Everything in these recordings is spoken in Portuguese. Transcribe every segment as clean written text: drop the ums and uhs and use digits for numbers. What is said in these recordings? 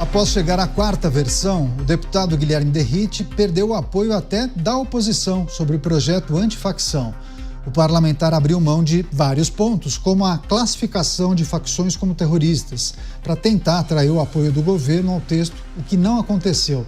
Após chegar à quarta versão, o deputado Guilherme Derrite perdeu o apoio até da oposição sobre o projeto antifacção. O parlamentar abriu mão de vários pontos, como a classificação de facções como terroristas, para tentar atrair o apoio do governo ao texto, o que não aconteceu.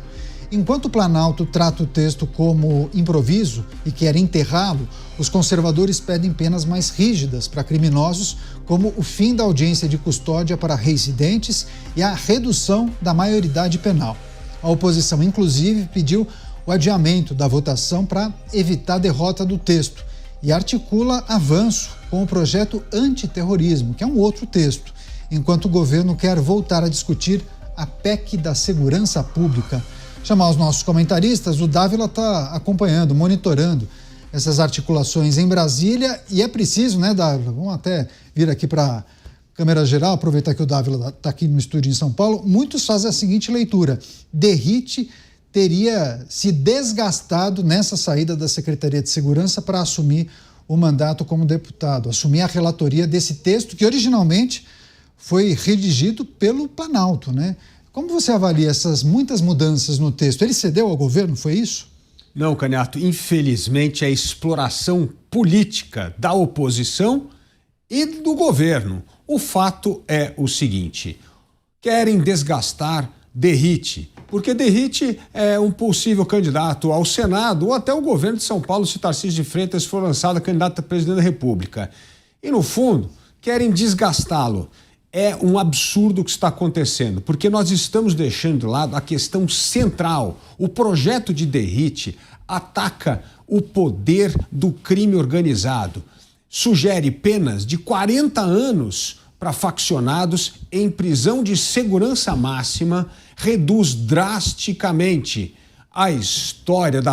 Enquanto o Planalto trata o texto como improviso e quer enterrá-lo, os conservadores pedem penas mais rígidas para criminosos, como o fim da audiência de custódia para reincidentes e a redução da maioridade penal. A oposição, inclusive, pediu o adiamento da votação para evitar a derrota do texto e articula avanço com o projeto antiterrorismo, que é um outro texto, enquanto o governo quer voltar a discutir a PEC da segurança pública. Chamar os nossos comentaristas, o Dávila está acompanhando, monitorando essas articulações em Brasília e é preciso, né, Dávila? Vamos até vir aqui para a câmera geral, aproveitar que o Dávila está aqui no estúdio em São Paulo. Muitos fazem a seguinte leitura: Derrite teria se desgastado nessa saída da Secretaria de Segurança para assumir o mandato como deputado, assumir a relatoria desse texto que originalmente foi redigido pelo Planalto, né? Como você avalia essas muitas mudanças no texto? Ele cedeu ao governo, foi isso? Não, Caniato, infelizmente é a exploração política da oposição e do governo. O fato é o seguinte: querem desgastar Derrite, porque Derrite é um possível candidato ao Senado ou até o governo de São Paulo se Tarcísio de Freitas for lançado candidato a presidente da República. E, no fundo, querem desgastá-lo. É um absurdo o que está acontecendo, porque nós estamos deixando de lado a questão central. O projeto de Derrite ataca o poder do crime organizado, sugere penas de 40 anos para faccionados em prisão de segurança máxima, reduz drasticamente a história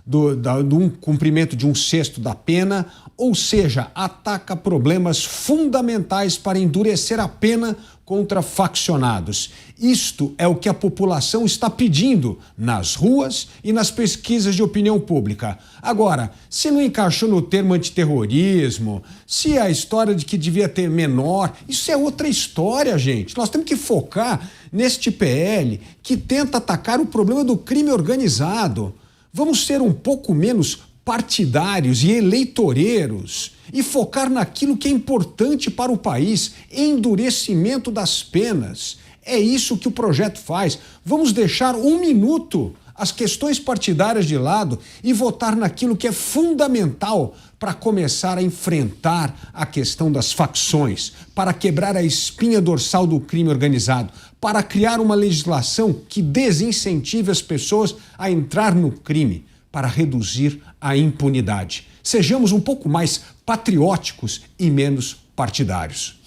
do cumprimento de 1/6 da pena, ou seja, ataca problemas fundamentais para endurecer a pena contra faccionados. Isto é o que a população está pedindo nas ruas e nas pesquisas de opinião pública. Agora, se não encaixou no termo antiterrorismo, se a história de que devia ter menor, isso é outra história, gente. Nós temos que focar neste PL que tenta atacar o problema do crime organizado. Vamos ser um pouco menos partidários e eleitoreiros e focar naquilo que é importante para o país, endurecimento das penas. É isso que o projeto faz. Vamos deixar 1 minuto as questões partidárias de lado e votar naquilo que é fundamental para começar a enfrentar a questão das facções, para quebrar a espinha dorsal do crime organizado, para criar uma legislação que desincentive as pessoas a entrar no crime, para reduzir a impunidade. Sejamos um pouco mais patrióticos e menos partidários.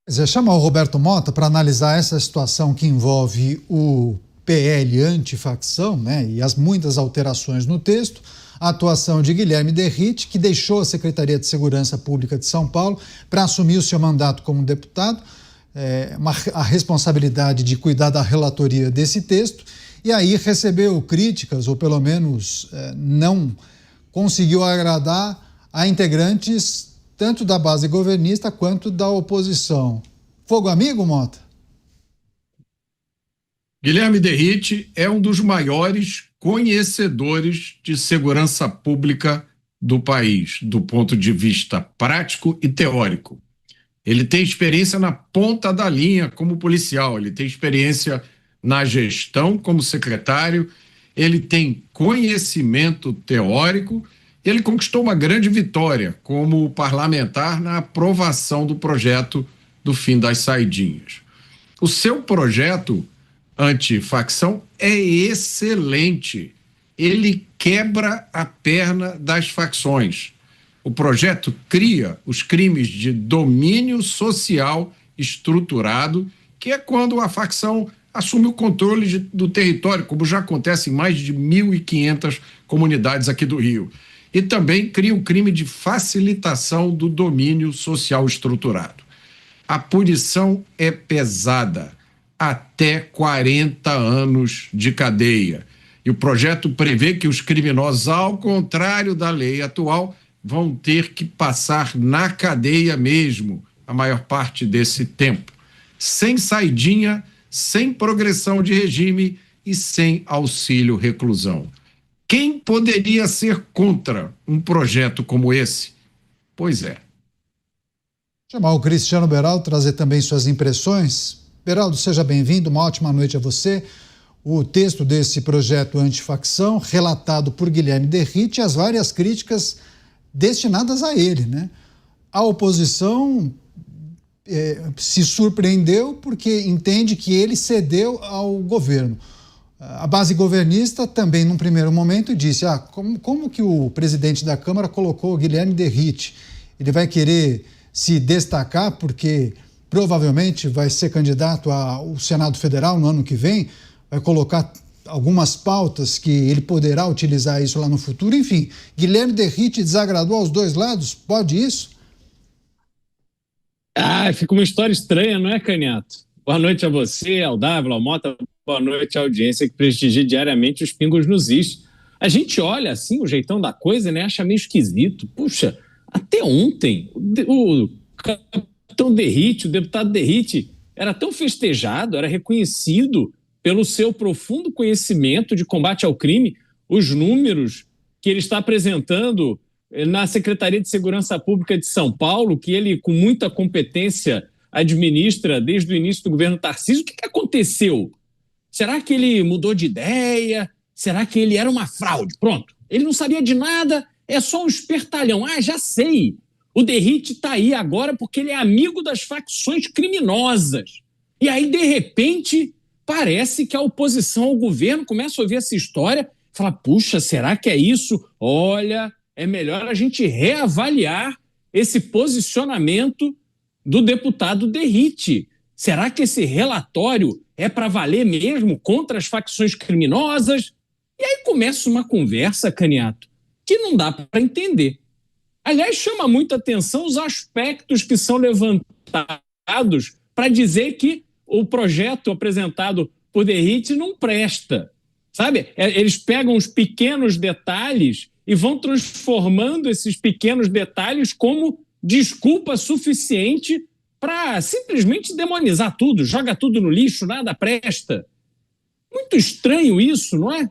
Você chama o Roberto Mota para analisar essa situação que envolve o PL antifacção, né, e as muitas alterações no texto, a atuação de Guilherme Derrite, que deixou a Secretaria de Segurança Pública de São Paulo para assumir o seu mandato como deputado, a responsabilidade de cuidar da relatoria desse texto, e aí recebeu críticas, ou pelo menos não conseguiu agradar a integrantes tanto da base governista quanto da oposição. Fogo amigo, Mota? Guilherme Derrite é um dos maiores conhecedores de segurança pública do país, do ponto de vista prático e teórico. Ele tem experiência na ponta da linha como policial, ele tem experiência na gestão como secretário, ele tem conhecimento teórico, ele conquistou uma grande vitória como parlamentar na aprovação do projeto do fim das saidinhas. O seu projeto antifacção é excelente. Ele quebra a perna das facções. O projeto cria os crimes de domínio social estruturado, que é quando a facção assume o controle do território, como já acontece em mais de 1.500 comunidades aqui do Rio. E também cria o crime de facilitação do domínio social estruturado. A punição é pesada, até 40 anos de cadeia. E o projeto prevê que os criminosos, ao contrário da lei atual, vão ter que passar na cadeia mesmo a maior parte desse tempo. Sem saidinha, sem progressão de regime e sem auxílio reclusão. Quem poderia ser contra um projeto como esse? Pois é. Chamar o Cristiano Beraldo, trazer também suas impressões. Beraldo, seja bem-vindo, uma ótima noite a você. O texto desse projeto antifacção, relatado por Guilherme Derrite, e as várias críticas destinadas a ele, né? A oposição se surpreendeu porque entende que ele cedeu ao governo. A base governista também, num primeiro momento, disse: como que o presidente da Câmara colocou o Guilherme Derrite? Ele vai querer se destacar porque provavelmente vai ser candidato ao Senado Federal no ano que vem, vai colocar algumas pautas que ele poderá utilizar isso lá no futuro. Enfim, Guilherme Derrite desagradou aos dois lados? Pode isso? Fica uma história estranha, não é, Canhato? Boa noite a você, ao Dávila, ao Mota, boa noite à audiência que prestigia diariamente os Pingos nos Is. A gente olha assim, o jeitão da coisa, né? Acha meio esquisito. Puxa, até ontem, o capitão Derrite, o deputado Derrite, era tão festejado, era reconhecido pelo seu profundo conhecimento de combate ao crime, os números que ele está apresentando na Secretaria de Segurança Pública de São Paulo, que ele, com muita competência, administra desde o início do governo Tarcísio. O que aconteceu? Será que ele mudou de ideia? Será que ele era uma fraude? Pronto, ele não sabia de nada, é só um espertalhão. Já sei, o Derrite está aí agora porque ele é amigo das facções criminosas. E aí, de repente, parece que a oposição ao governo começa a ouvir essa história e fala: puxa, será que é isso? Olha, é melhor a gente reavaliar esse posicionamento do deputado Derrite. Será que esse relatório é para valer mesmo contra as facções criminosas? E aí começa uma conversa, Canhato, que não dá para entender. Aliás, chama muita atenção os aspectos que são levantados para dizer que o projeto apresentado por Derrite não presta. Sabe? Eles pegam os pequenos detalhes e vão transformando esses pequenos detalhes como desculpa suficiente para simplesmente demonizar tudo, joga tudo no lixo, nada presta. Muito estranho isso, não é?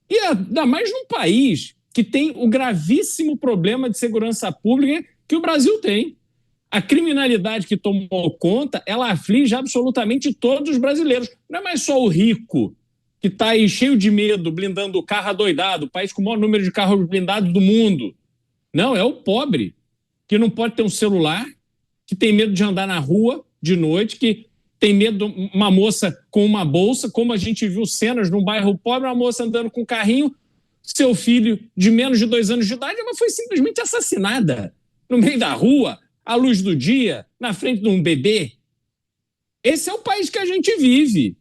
E ainda mais num país que tem o gravíssimo problema de segurança pública que o Brasil tem. A criminalidade que tomou conta, ela aflige absolutamente todos os brasileiros. Não é mais só o rico que está aí cheio de medo, blindando o carro adoidado, o país com o maior número de carros blindados do mundo. Não, é o pobre, que não pode ter um celular, que tem medo de andar na rua de noite, que tem medo de uma moça com uma bolsa, como a gente viu cenas num bairro pobre, uma moça andando com um carrinho, seu filho de menos de 2 anos de idade, ela foi simplesmente assassinada no meio da rua, à luz do dia, na frente de um bebê. Esse é o país que a gente vive.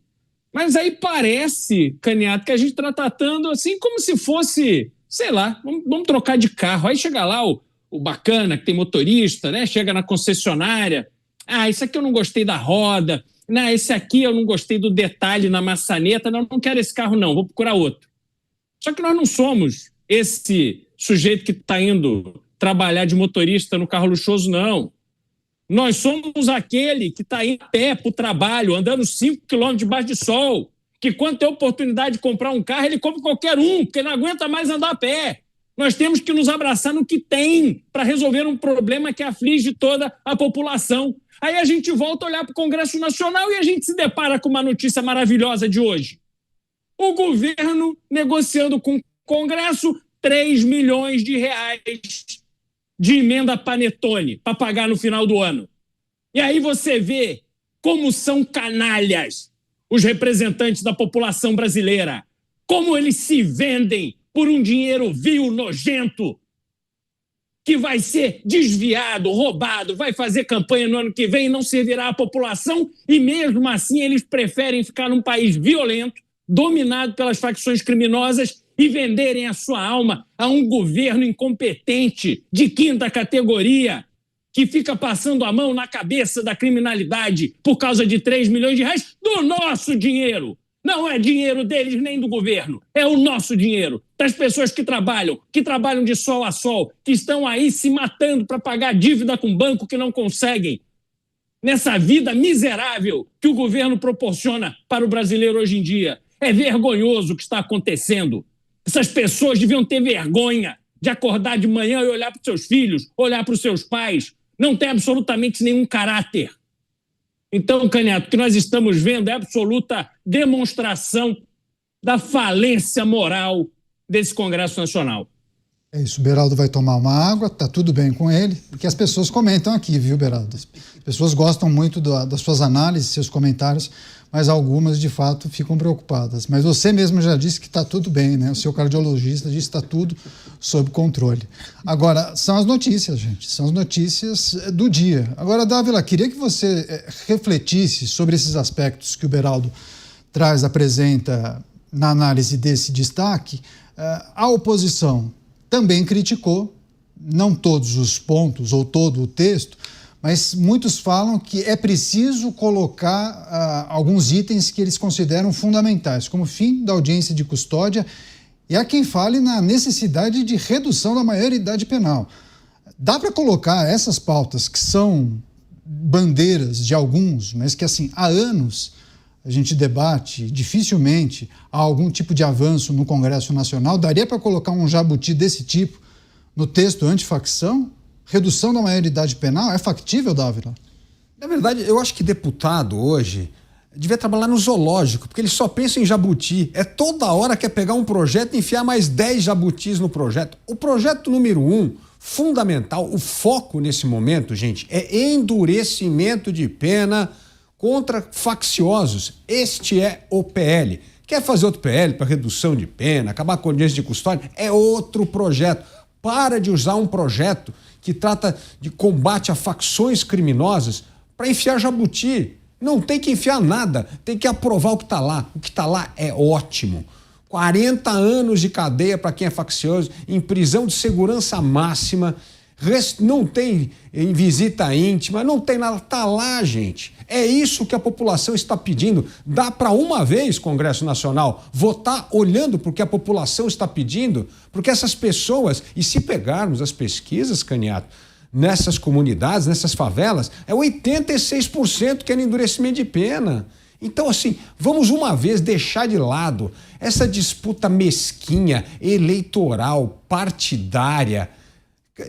Mas aí parece, Canhato, que a gente está tratando assim como se fosse, sei lá, vamos trocar de carro. Aí chega lá o bacana, que tem motorista, né? Chega na concessionária. Isso aqui eu não gostei da roda. Não, esse aqui eu não gostei do detalhe na maçaneta. Não quero esse carro não, vou procurar outro. Só que nós não somos esse sujeito que está indo trabalhar de motorista no carro luxuoso, não. Nós somos aquele que está indo a pé para o trabalho, andando 5 quilômetros debaixo de sol, que quando tem oportunidade de comprar um carro, ele compra qualquer um, porque não aguenta mais andar a pé. Nós temos que nos abraçar no que tem para resolver um problema que aflige toda a população. Aí a gente volta a olhar para o Congresso Nacional e a gente se depara com uma notícia maravilhosa de hoje. O governo negociando com o Congresso 3 milhões de reais de emenda Panetone para pagar no final do ano. E aí você vê como são canalhas os representantes da população brasileira, como eles se vendem por um dinheiro vil, nojento, que vai ser desviado, roubado, vai fazer campanha no ano que vem e não servirá à população, e mesmo assim eles preferem ficar num país violento, dominado pelas facções criminosas, e venderem a sua alma a um governo incompetente de 5ª categoria que fica passando a mão na cabeça da criminalidade por causa de 3 milhões de reais do nosso dinheiro. Não é dinheiro deles nem do governo, é o nosso dinheiro, das pessoas que trabalham de sol a sol, que estão aí se matando para pagar dívida com banco que não conseguem. nessa vida miserável que o governo proporciona para o brasileiro hoje em dia. É vergonhoso o que está acontecendo. Essas pessoas deviam ter vergonha de acordar de manhã e olhar para os seus filhos, olhar para os seus pais. Não tem absolutamente nenhum caráter. Então, Canhoto, o que nós estamos vendo é absoluta demonstração da falência moral desse Congresso Nacional. É isso, o Beraldo vai tomar uma água, tá tudo bem com ele, porque as pessoas comentam aqui, viu, Beraldo? As pessoas gostam muito das suas análises, seus comentários, mas algumas, de fato, ficam preocupadas. Mas você mesmo já disse que está tudo bem, né? O seu cardiologista disse que está tudo sob controle. Agora, são as notícias, gente, são as notícias do dia. Agora, Dávila, queria que você refletisse sobre esses aspectos que o Beraldo apresenta na análise desse destaque. A oposição também criticou, não todos os pontos ou todo o texto, mas muitos falam que é preciso colocar alguns itens que eles consideram fundamentais, como o fim da audiência de custódia, e há quem fale na necessidade de redução da maioridade penal. Dá para colocar essas pautas que são bandeiras de alguns, mas que assim, há anos a gente debate, dificilmente há algum tipo de avanço no Congresso Nacional. Daria para colocar um jabuti desse tipo no texto antifacção? Redução da maioridade penal? É factível, Dávila? Na verdade, eu acho que deputado hoje devia trabalhar no zoológico, porque ele só pensa em jabuti. É toda hora quer pegar um projeto e enfiar mais 10 jabutis no projeto. O projeto número 1, fundamental, o foco nesse momento, gente, é endurecimento de pena contra facciosos. Este é o PL. Quer fazer outro PL para redução de pena, acabar com a audiência de custódia? É outro projeto. Para de usar um projeto que trata de combate a facções criminosas para enfiar jabuti. Não tem que enfiar nada, tem que aprovar o que está lá. O que está lá é ótimo. 40 anos de cadeia para quem é faccioso, em prisão de segurança máxima, não tem em visita íntima, não tem nada, tá lá, gente. É isso que a população está pedindo. Dá para uma vez, Congresso Nacional, votar olhando para o que a população está pedindo, porque essas pessoas, e se pegarmos as pesquisas, Canhoto, nessas comunidades, nessas favelas, é 86% querem endurecimento de pena. Então, assim, vamos uma vez deixar de lado essa disputa mesquinha, eleitoral, partidária,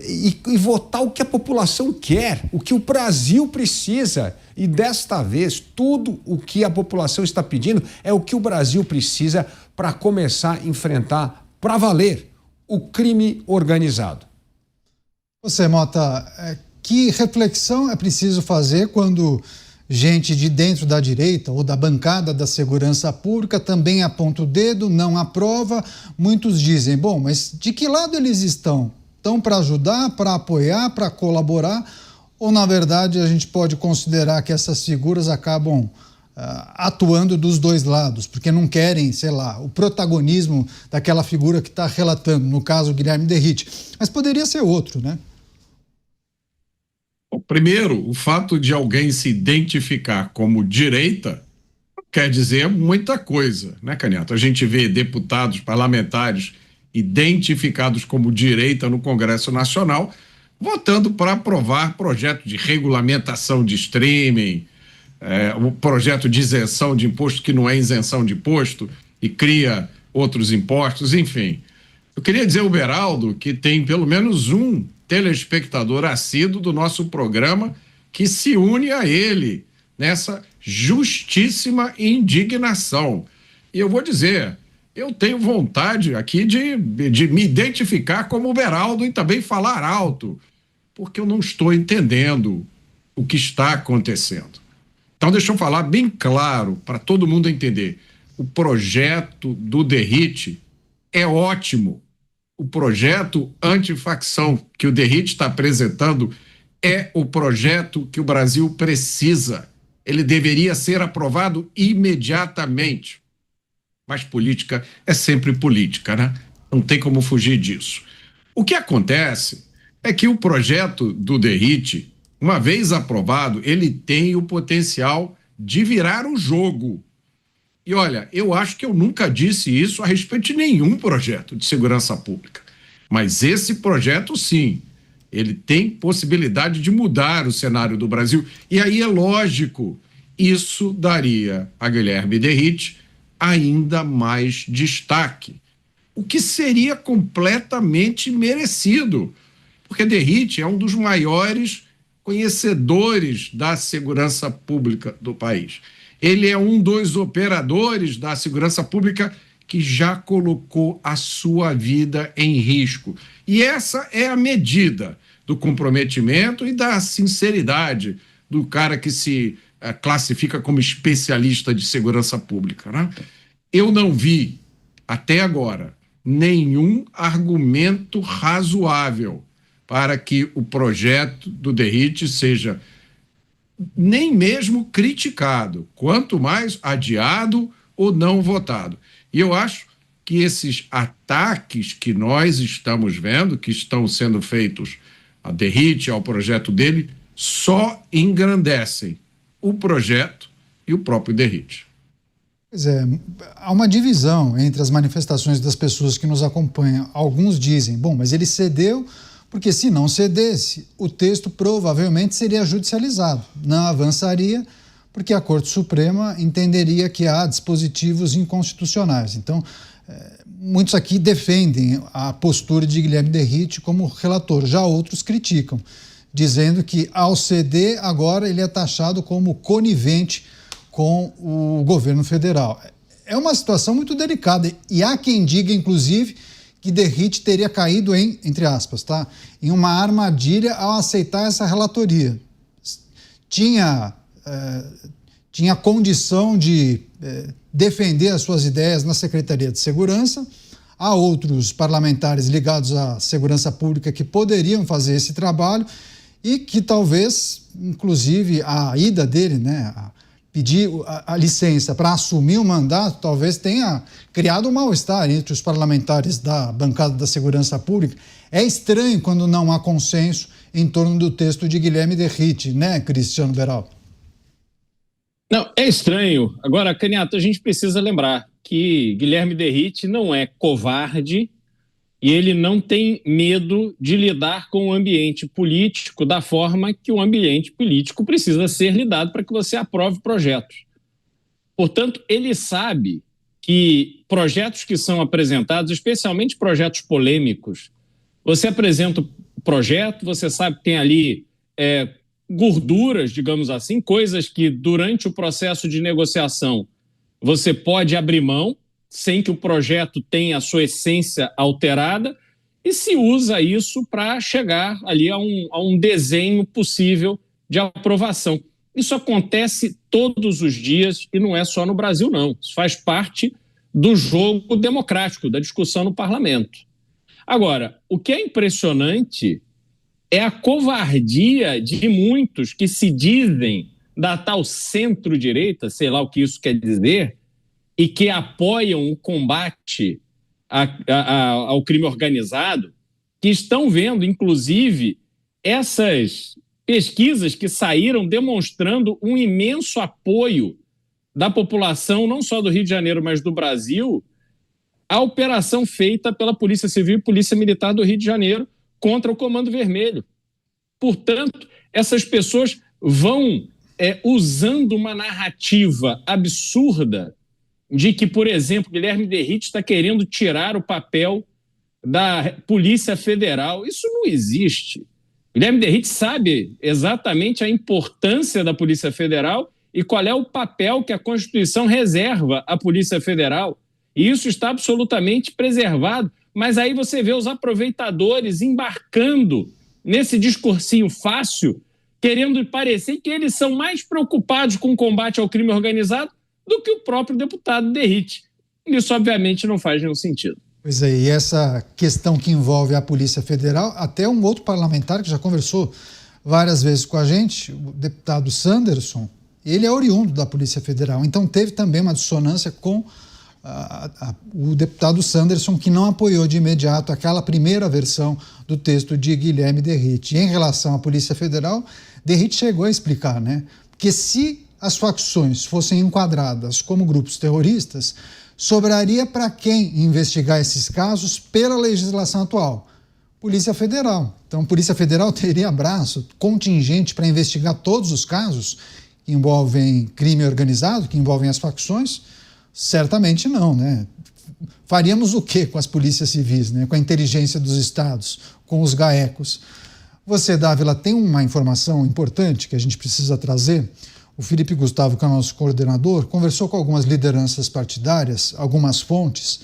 e votar o que a população quer, o que o Brasil precisa. E desta vez, tudo o que a população está pedindo é o que o Brasil precisa para começar a enfrentar, para valer, o crime organizado. Você, Mota, que reflexão é preciso fazer quando gente de dentro da direita ou da bancada da segurança pública também aponta o dedo, não aprova? Muitos dizem, bom, mas de que lado eles estão? Estão para ajudar, para apoiar, para colaborar? Ou, na verdade, a gente pode considerar que essas figuras acabam atuando dos dois lados, porque não querem, sei lá, o protagonismo daquela figura que está relatando, no caso, Guilherme Derrite. Mas poderia ser outro, né? Bom, primeiro, o fato de alguém se identificar como direita quer dizer muita coisa, né, Canhoto? A gente vê deputados, parlamentares identificados como direita no Congresso Nacional, votando para aprovar projeto de regulamentação de streaming, o projeto de isenção de imposto que não é isenção de imposto e cria outros impostos, enfim. Eu queria dizer ao Beraldo que tem pelo menos um telespectador assíduo do nosso programa que se une a ele nessa justíssima indignação. E eu vou dizer, eu tenho vontade aqui de me identificar como o Beraldo e também falar alto, porque eu não estou entendendo o que está acontecendo. Então, deixa eu falar bem claro para todo mundo entender. O projeto do Derrite é ótimo. O projeto antifacção que o Derrite está apresentando é o projeto que o Brasil precisa. Ele deveria ser aprovado imediatamente. Mas política é sempre política, né? Não tem como fugir disso. O que acontece é que o projeto do Derrite, uma vez aprovado, ele tem o potencial de virar o jogo. E olha, eu acho que eu nunca disse isso a respeito de nenhum projeto de segurança pública. Mas esse projeto, sim, Ele tem possibilidade de mudar o cenário do Brasil. E aí é lógico, isso daria a Guilherme Derrite ainda mais destaque, o que seria completamente merecido, porque Derrite é um dos maiores conhecedores da segurança pública do país. Ele é um dos operadores da segurança pública que já colocou a sua vida em risco. E essa é a medida do comprometimento e da sinceridade do cara que se classifica como especialista de segurança pública, né? Eu não vi, até agora, nenhum argumento razoável para que o projeto do Derrite seja nem mesmo criticado, quanto mais adiado ou não votado. E eu acho que esses ataques que nós estamos vendo, que estão sendo feitos a Derrite, ao projeto dele, só engrandecem o projeto e o próprio Derrite. Pois é, há uma divisão entre as manifestações das pessoas que nos acompanham. Alguns dizem, bom, mas ele cedeu porque se não cedesse, o texto provavelmente seria judicializado, não avançaria, porque a Corte Suprema entenderia que há dispositivos inconstitucionais. Então, muitos aqui defendem a postura de Guilherme Derrite como relator, já outros criticam, dizendo que ao ceder, agora ele é taxado como conivente com o governo federal. É uma situação muito delicada e há quem diga, inclusive, que Derrite teria caído em, entre aspas, em uma armadilha ao aceitar essa relatoria. Tinha condição de defender as suas ideias na Secretaria de Segurança. Há outros parlamentares ligados à segurança pública que poderiam fazer esse trabalho e que talvez, inclusive, a ida dele, pedir a licença para assumir o mandato, talvez tenha criado um mal-estar entre os parlamentares da bancada da segurança pública. É estranho quando não há consenso em torno do texto de Guilherme Derrite, né, Cristiano Beraldo? Não, é estranho. Agora, Caniato, a gente precisa lembrar que Guilherme Derrite não é covarde e ele não tem medo de lidar com o ambiente político da forma que o ambiente político precisa ser lidado para que você aprove projetos. Portanto, ele sabe que projetos que são apresentados, especialmente projetos polêmicos, você apresenta o projeto, você sabe que tem ali gorduras, digamos assim, coisas que durante o processo de negociação você pode abrir mão, sem que o projeto tenha a sua essência alterada, e se usa isso para chegar ali a um desenho possível de aprovação. Isso acontece todos os dias e não é só no Brasil, não. Isso faz parte do jogo democrático, da discussão no parlamento. Agora, o que é impressionante é a covardia de muitos que se dizem da tal centro-direita, sei lá o que isso quer dizer, e que apoiam o combate ao crime organizado, que estão vendo, inclusive, essas pesquisas que saíram demonstrando um imenso apoio da população, não só do Rio de Janeiro, mas do Brasil, à operação feita pela Polícia Civil e Polícia Militar do Rio de Janeiro contra o Comando Vermelho. Portanto, essas pessoas vão usando uma narrativa absurda de que, por exemplo, Guilherme Derrite está querendo tirar o papel da Polícia Federal. Isso não existe. Guilherme Derrite sabe exatamente a importância da Polícia Federal e qual é o papel que a Constituição reserva à Polícia Federal. E isso está absolutamente preservado. Mas aí você vê os aproveitadores embarcando nesse discursinho fácil, querendo parecer que eles são mais preocupados com o combate ao crime organizado do que o próprio deputado Derrite. Isso, obviamente, não faz nenhum sentido. Pois é, e essa questão que envolve a Polícia Federal, até um outro parlamentar que já conversou várias vezes com a gente, o deputado Sanderson, ele é oriundo da Polícia Federal, então teve também uma dissonância com o deputado Sanderson, que não apoiou de imediato aquela primeira versão do texto de Guilherme Derrite. E em relação à Polícia Federal, Derrite chegou a explicar, que se as facções fossem enquadradas como grupos terroristas, sobraria para quem investigar esses casos pela legislação atual. Polícia Federal. Então, a Polícia Federal teria braço contingente para investigar todos os casos que envolvem crime organizado, que envolvem as facções? Certamente não, né? Faríamos o quê com as polícias civis, né? Com a inteligência dos estados, com os GAECos? Você, Dávila, tem uma informação importante que a gente precisa trazer. O Felipe Gustavo, que é o nosso coordenador, conversou com algumas lideranças partidárias, algumas fontes,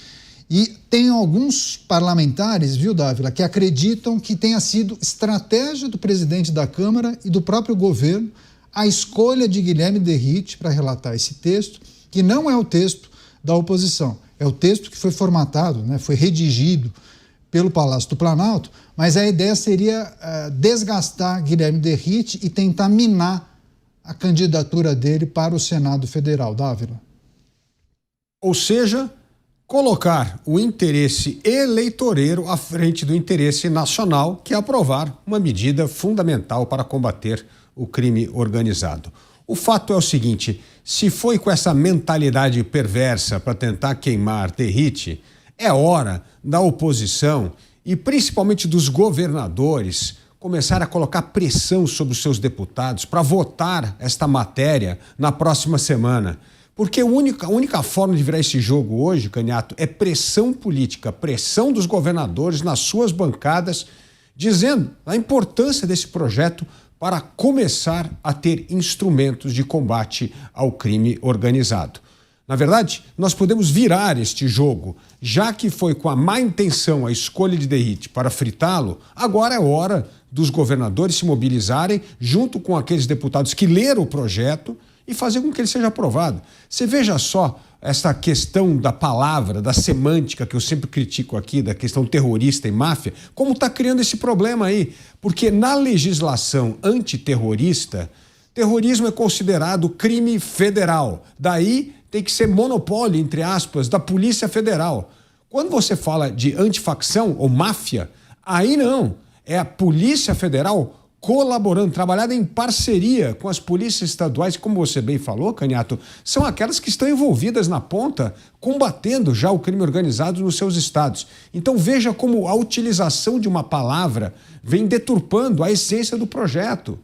e tem alguns parlamentares, viu, Dávila, que acreditam que tenha sido estratégia do presidente da Câmara e do próprio governo a escolha de Guilherme Derrite para relatar esse texto, que não é o texto da oposição, é o texto que foi formatado, né, foi redigido pelo Palácio do Planalto, mas a ideia seria desgastar Guilherme Derrite e tentar minar a candidatura dele para o Senado Federal. Dávila. Ou seja, colocar o interesse eleitoreiro à frente do interesse nacional, que é aprovar uma medida fundamental para combater o crime organizado. O fato é o seguinte: se foi com essa mentalidade perversa para tentar queimar Derrite, é hora da oposição e principalmente dos governadores começar a colocar pressão sobre os seus deputados para votar esta matéria na próxima semana. Porque a única forma de virar esse jogo hoje, Canhato, é pressão política, pressão dos governadores nas suas bancadas, dizendo a importância desse projeto para começar a ter instrumentos de combate ao crime organizado. Na verdade, nós podemos virar este jogo. Já que foi com a má intenção a escolha de Derrite para fritá-lo, agora é hora dos governadores se mobilizarem junto com aqueles deputados que leram o projeto e fazer com que ele seja aprovado. Você veja só essa questão da palavra, da semântica que eu sempre critico aqui, da questão terrorista e máfia, como está criando esse problema aí. Porque na legislação antiterrorista, terrorismo é considerado crime federal. Daí tem que ser monopólio, entre aspas, da Polícia Federal. Quando você fala de antifacção ou máfia, aí não. É a Polícia Federal colaborando, trabalhando em parceria com as polícias estaduais, como você bem falou, Canhato, são aquelas que estão envolvidas na ponta, combatendo já o crime organizado nos seus estados. Então veja como a utilização de uma palavra vem deturpando a essência do projeto.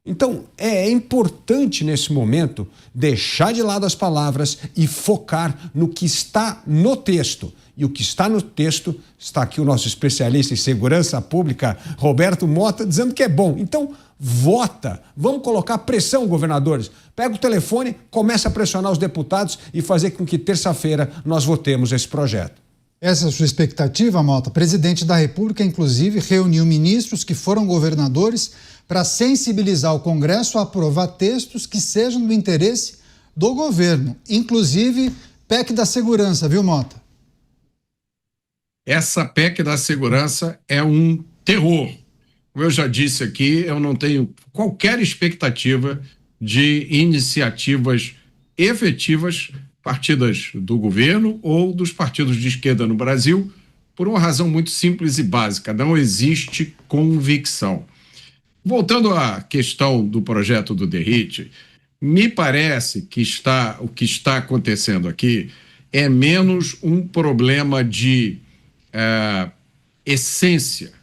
Então é importante nesse momento deixar de lado as palavras e focar no que está no texto. E o que está no texto, está aqui o nosso especialista em segurança pública, Roberto Mota, dizendo que é bom. Então, vota. Vamos colocar pressão, governadores. Pega o telefone, começa a pressionar os deputados e fazer com que terça-feira nós votemos esse projeto. Essa é a sua expectativa, Mota? O presidente da República, inclusive, reuniu ministros que foram governadores para sensibilizar o Congresso a aprovar textos que sejam do interesse do governo, inclusive PEC da segurança, viu, Mota? Essa PEC da segurança é um terror. Como eu já disse aqui, eu não tenho qualquer expectativa de iniciativas efetivas partidas do governo ou dos partidos de esquerda no Brasil, por uma razão muito simples e básica: não existe convicção. Voltando à questão do projeto do Derrite, me parece que o que está acontecendo aqui é menos um problema de essência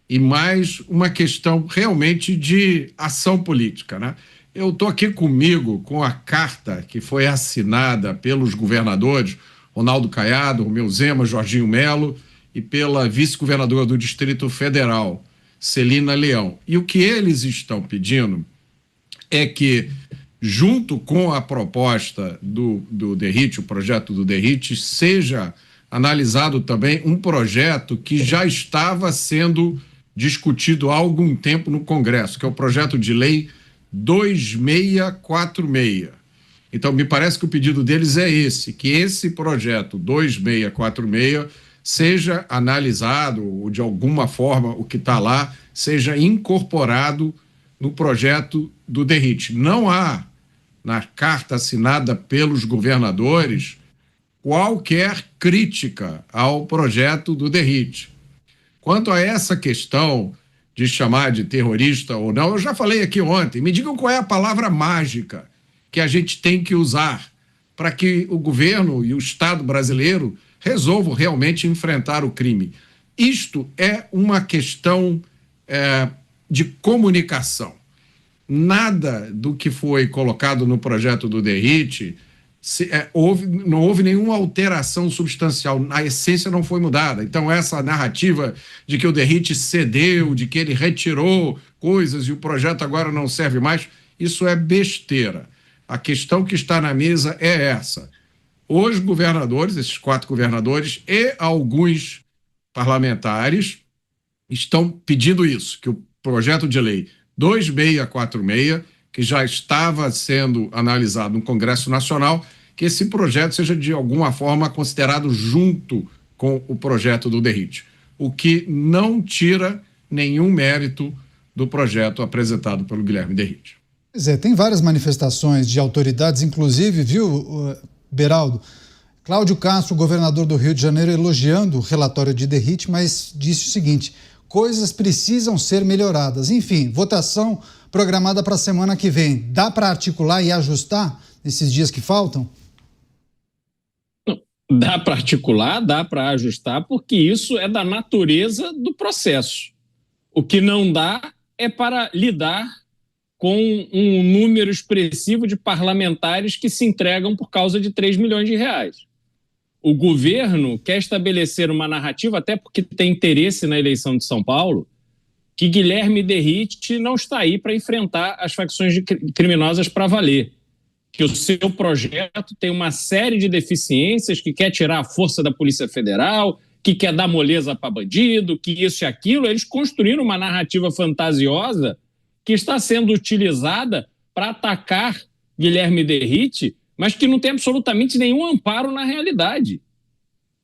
e mais uma questão realmente de ação política, né? Eu estou aqui comigo com a carta que foi assinada pelos governadores Ronaldo Caiado, Romeu Zema, Jorginho Melo e pela vice-governadora do Distrito Federal, Celina Leão. E o que eles estão pedindo é que, junto com a proposta do Derrite, o projeto do Derrite, seja analisado também um projeto que já estava sendo discutido há algum tempo no Congresso, que é o projeto de lei 2646. Então, me parece que o pedido deles é esse, que esse projeto 2646 seja analisado, ou de alguma forma o que está lá seja incorporado no projeto do Derrite. Não há, na carta assinada pelos governadores, qualquer crítica ao projeto do Derrite. Quanto a essa questão de chamar de terrorista ou não, eu já falei aqui ontem. Me digam qual é a palavra mágica que a gente tem que usar para que o governo e o Estado brasileiro resolvam realmente enfrentar o crime. Isto é uma questão de comunicação. Nada do que foi colocado no projeto do DERIT não houve nenhuma alteração substancial, a essência não foi mudada. Então, essa narrativa de que o DERIT cedeu, de que ele retirou coisas e o projeto agora não serve mais, isso é besteira. A questão que está na mesa é essa. Os governadores, esses 4 governadores e alguns parlamentares estão pedindo isso, que o projeto de lei 2646, que já estava sendo analisado no Congresso Nacional, que esse projeto seja de alguma forma considerado junto com o projeto do DERIT, o que não tira nenhum mérito do projeto apresentado pelo Guilherme DeRitt. Pois é, tem várias manifestações de autoridades, inclusive, viu, Beraldo? Cláudio Castro, governador do Rio de Janeiro, elogiando o relatório de DeRitt, mas disse o seguinte: coisas precisam ser melhoradas. Enfim, votação programada para a semana que vem. Dá para articular e ajustar nesses dias que faltam? Não, dá para articular, dá para ajustar, porque isso é da natureza do processo. O que não dá é para lidar com um número expressivo de parlamentares que se entregam por causa de 3 milhões de reais. O governo quer estabelecer uma narrativa, até porque tem interesse na eleição de São Paulo, que Guilherme DeRitt não está aí para enfrentar as facções criminosas para valer. Que o seu projeto tem uma série de deficiências, que quer tirar a força da Polícia Federal, que quer dar moleza para bandido, que isso e aquilo. Eles construíram uma narrativa fantasiosa que está sendo utilizada para atacar Guilherme DeRitt, mas que não tem absolutamente nenhum amparo na realidade.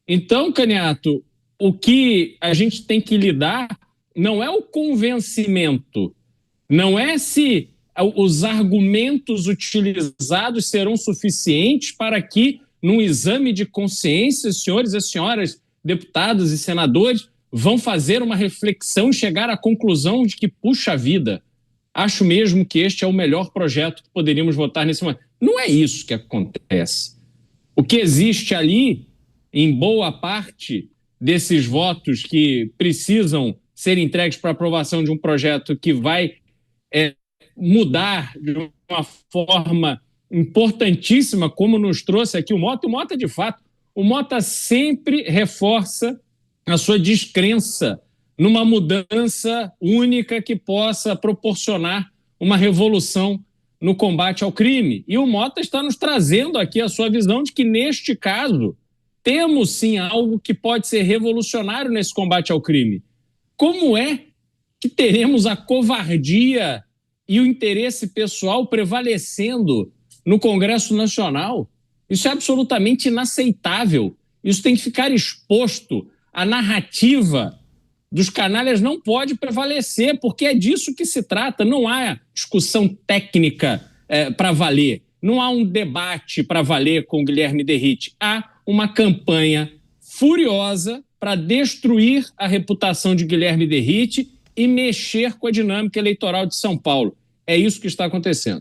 Então, Caniato, o que a gente tem que lidar não é o convencimento, não é se os argumentos utilizados serão suficientes para que, num exame de consciência, senhores e senhoras deputados e senadores vão fazer uma reflexão e chegar à conclusão de que, puxa vida, acho mesmo que este é o melhor projeto que poderíamos votar nesse momento. Não é isso que acontece. O que existe ali, em boa parte desses votos que precisam ser entregues para aprovação de um projeto que vai mudar de uma forma importantíssima, como nos trouxe aqui o Mota, de fato, o Mota sempre reforça a sua descrença numa mudança única que possa proporcionar uma revolução no combate ao crime. E o Mota está nos trazendo aqui a sua visão de que, neste caso, temos sim algo que pode ser revolucionário nesse combate ao crime. Como é que teremos a covardia e o interesse pessoal prevalecendo no Congresso Nacional? Isso é absolutamente inaceitável. Isso tem que ficar exposto. A narrativa dos canalhas não pode prevalecer, porque é disso que se trata. Não há discussão técnica para valer. Não há um debate para valer com Guilherme DeRitt. Há uma campanha furiosa para destruir a reputação de Guilherme DeRitt e mexer com a dinâmica eleitoral de São Paulo. É isso que está acontecendo.